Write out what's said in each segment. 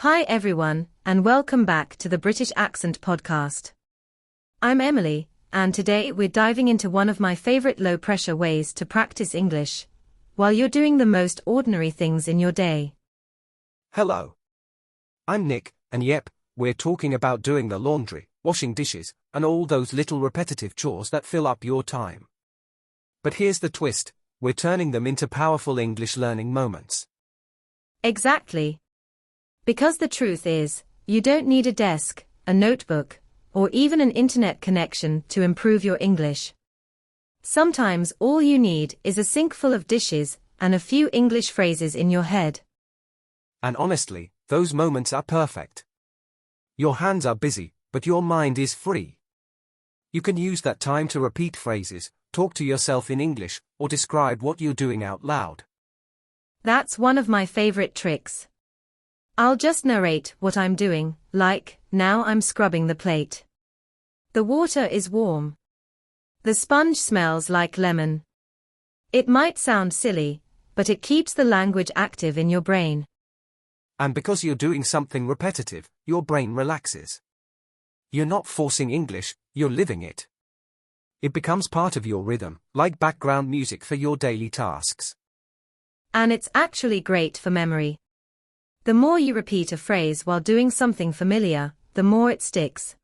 Hi everyone, and welcome back to the British Accent Podcast. I'm Emily, and today we're diving into one of my favorite low-pressure ways to practice English, while you're doing the most ordinary things in your day. Hello. I'm Nick, and yep, we're talking about doing the laundry, washing dishes, and all those little repetitive chores that fill up your time. But here's the twist, we're turning them into powerful English learning moments. Exactly. Because the truth is, you don't need a desk, a notebook, or even an internet connection to improve your English. Sometimes all you need is a sink full of dishes and a few English phrases in your head. And honestly, those moments are perfect. Your hands are busy, but your mind is free. You can use that time to repeat phrases, talk to yourself in English, or describe what you're doing out loud. That's one of my favorite tricks. I'll just narrate what I'm doing, like, now I'm scrubbing the plate. The water is warm. The sponge smells like lemon. It might sound silly, but it keeps the language active in your brain. And because you're doing something repetitive, your brain relaxes. You're not forcing English, you're living it. It becomes part of your rhythm, like background music for your daily tasks. And it's actually great for memory. The more you repeat a phrase while doing something familiar, the more it sticks.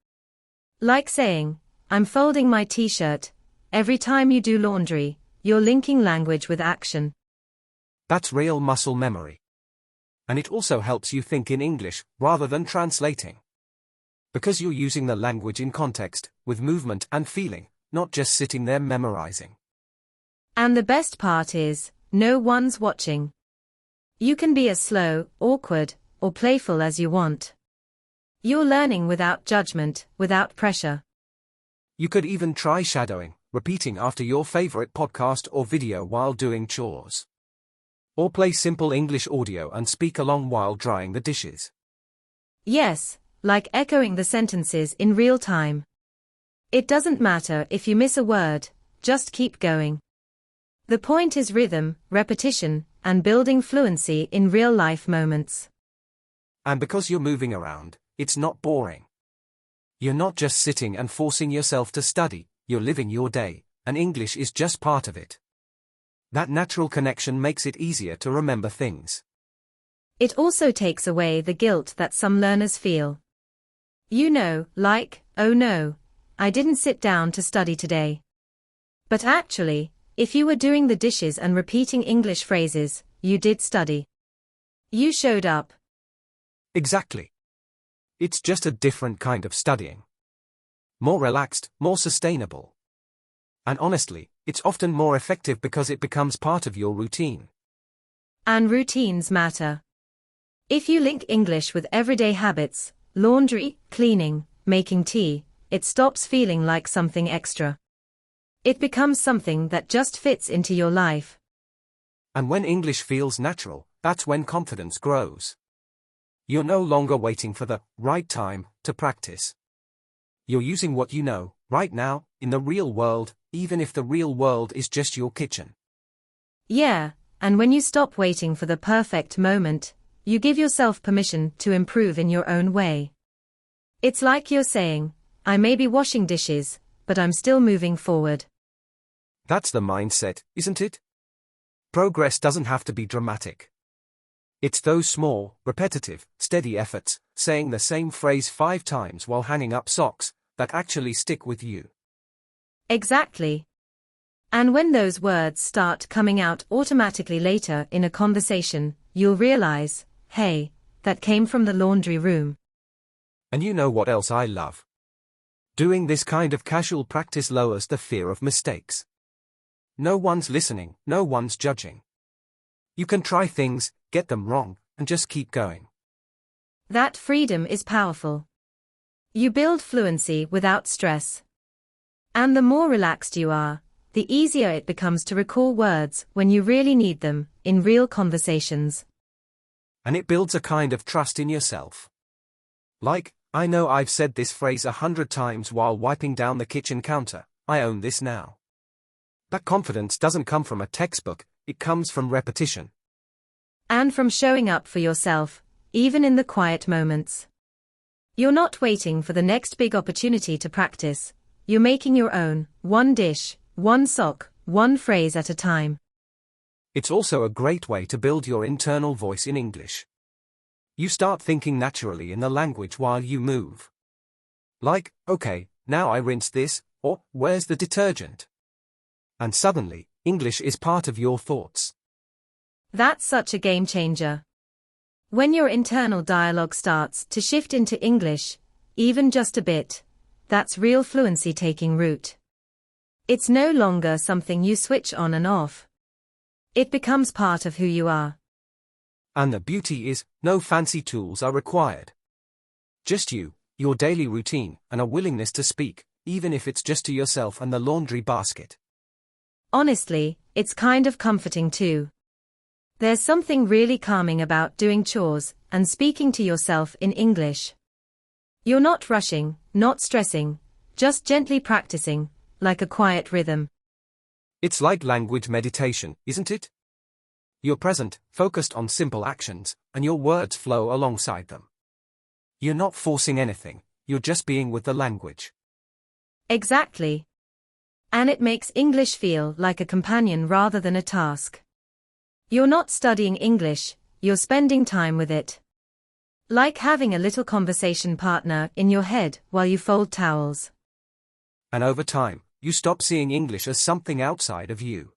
Like saying, I'm folding my t-shirt. Every time you do laundry, you're linking language with action. That's real muscle memory. And it also helps you think in English, rather than translating. Because you're using the language in context, with movement and feeling, not just sitting there memorizing. And the best part is, no one's watching. You can be as slow, awkward, or playful as you want. You're learning without judgment, without pressure. You could even try shadowing, repeating after your favorite podcast or video while doing chores. Or play simple English audio and speak along while drying the dishes. Yes, like echoing the sentences in real time. It doesn't matter if you miss a word, just keep going. The point is rhythm, repetition, and building fluency in real-life moments. And because you're moving around, it's not boring. You're not just sitting and forcing yourself to study, you're living your day, and English is just part of it. That natural connection makes it easier to remember things. It also takes away the guilt that some learners feel. You know, like, oh no, I didn't sit down to study today. But actually, if you were doing the dishes and repeating English phrases, you did study. You showed up. Exactly. It's just a different kind of studying. More relaxed, more sustainable. And honestly, it's often more effective because it becomes part of your routine. And routines matter. If you link English with everyday habits, laundry, cleaning, making tea, it stops feeling like something extra. It becomes something that just fits into your life. And when English feels natural, that's when confidence grows. You're no longer waiting for the right time to practice. You're using what you know, right now, in the real world, even if the real world is just your kitchen. Yeah, and when you stop waiting for the perfect moment, you give yourself permission to improve in your own way. It's like you're saying, I may be washing dishes, but I'm still moving forward. That's the mindset, isn't it? Progress doesn't have to be dramatic. It's those small, repetitive, steady efforts, saying the same phrase 5 times while hanging up socks, that actually stick with you. Exactly. And when those words start coming out automatically later in a conversation, you'll realize, hey, that came from the laundry room. And you know what else I love? Doing this kind of casual practice lowers the fear of mistakes. No one's listening, no one's judging. You can try things, get them wrong, and just keep going. That freedom is powerful. You build fluency without stress. And the more relaxed you are, the easier it becomes to recall words when you really need them, in real conversations. And it builds a kind of trust in yourself. Like, I know I've said this phrase 100 times while wiping down the kitchen counter, I own this now. That confidence doesn't come from a textbook, it comes from repetition. And from showing up for yourself, even in the quiet moments. You're not waiting for the next big opportunity to practice, you're making your own, one dish, one sock, one phrase at a time. It's also a great way to build your internal voice in English. You start thinking naturally in the language while you move. Like, okay, now I rinse this, or where's the detergent? And suddenly, English is part of your thoughts. That's such a game changer. When your internal dialogue starts to shift into English, even just a bit, that's real fluency taking root. It's no longer something you switch on and off. It becomes part of who you are. And the beauty is, no fancy tools are required. Just you, your daily routine, and a willingness to speak, even if it's just to yourself and the laundry basket. Honestly, it's kind of comforting too. There's something really calming about doing chores and speaking to yourself in English. You're not rushing, not stressing, just gently practicing, like a quiet rhythm. It's like language meditation, isn't it? You're present, focused on simple actions, and your words flow alongside them. You're not forcing anything, you're just being with the language. Exactly. And it makes English feel like a companion rather than a task. You're not studying English, you're spending time with it. Like having a little conversation partner in your head while you fold towels. And over time, you stop seeing English as something outside of you.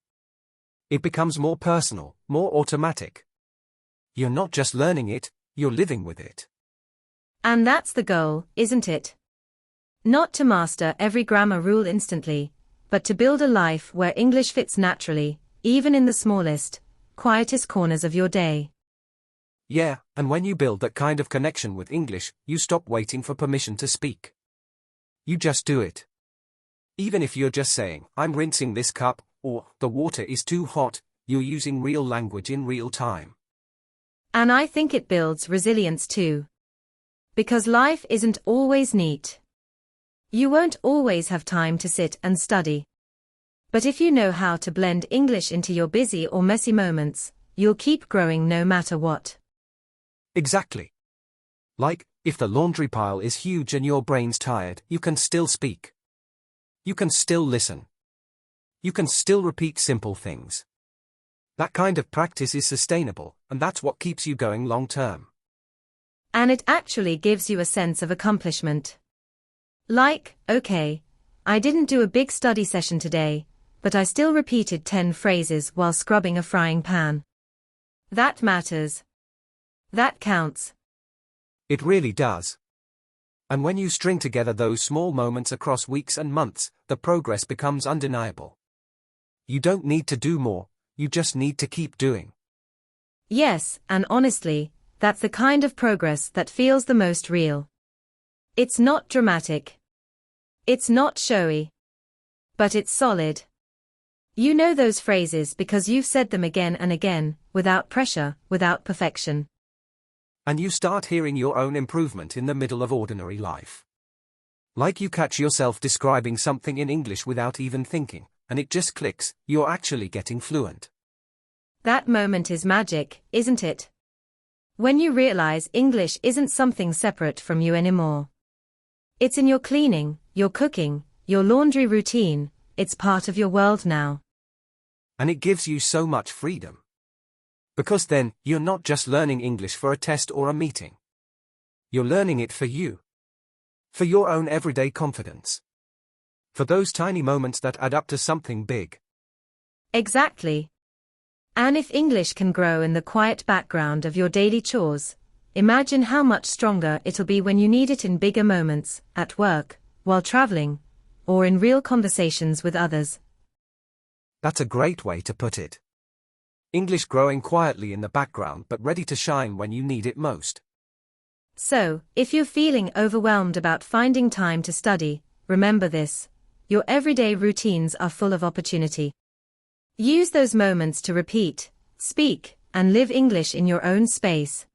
It becomes more personal, more automatic. You're not just learning it, you're living with it. And that's the goal, isn't it? Not to master every grammar rule instantly, but to build a life where English fits naturally, even in the smallest, quietest corners of your day. Yeah, and when you build that kind of connection with English, you stop waiting for permission to speak. You just do it. Even if you're just saying, I'm rinsing this cup, or the water is too hot, you're using real language in real time. And I think it builds resilience too. Because life isn't always neat. You won't always have time to sit and study. But if you know how to blend English into your busy or messy moments, you'll keep growing no matter what. Exactly. Like, if the laundry pile is huge and your brain's tired, you can still speak. You can still listen. You can still repeat simple things. That kind of practice is sustainable, and that's what keeps you going long term. And it actually gives you a sense of accomplishment. Like, okay, I didn't do a big study session today, but I still repeated 10 phrases while scrubbing a frying pan. That matters. That counts. It really does. And when you string together those small moments across weeks and months, the progress becomes undeniable. You don't need to do more, you just need to keep doing. Yes, and honestly, that's the kind of progress that feels the most real. It's not dramatic. It's not showy. But it's solid. You know those phrases because you've said them again and again, without pressure, without perfection. And you start hearing your own improvement in the middle of ordinary life. Like you catch yourself describing something in English without even thinking, and it just clicks, you're actually getting fluent. That moment is magic, isn't it? When you realize English isn't something separate from you anymore. It's in your cleaning, your cooking, your laundry routine, it's part of your world now. And it gives you so much freedom. Because then, you're not just learning English for a test or a meeting. You're learning it for you. For your own everyday confidence. For those tiny moments that add up to something big. Exactly. And if English can grow in the quiet background of your daily chores, imagine how much stronger it'll be when you need it in bigger moments, at work, while traveling, or in real conversations with others. That's a great way to put it. English growing quietly in the background but ready to shine when you need it most. So, if you're feeling overwhelmed about finding time to study, remember this: your everyday routines are full of opportunity. Use those moments to repeat, speak, and live English in your own space.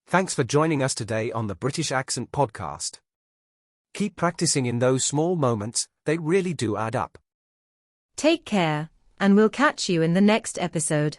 Thanks for joining us today on the British Accent Podcast. Keep practicing in those small moments, they really do add up. Take care, and we'll catch you in the next episode.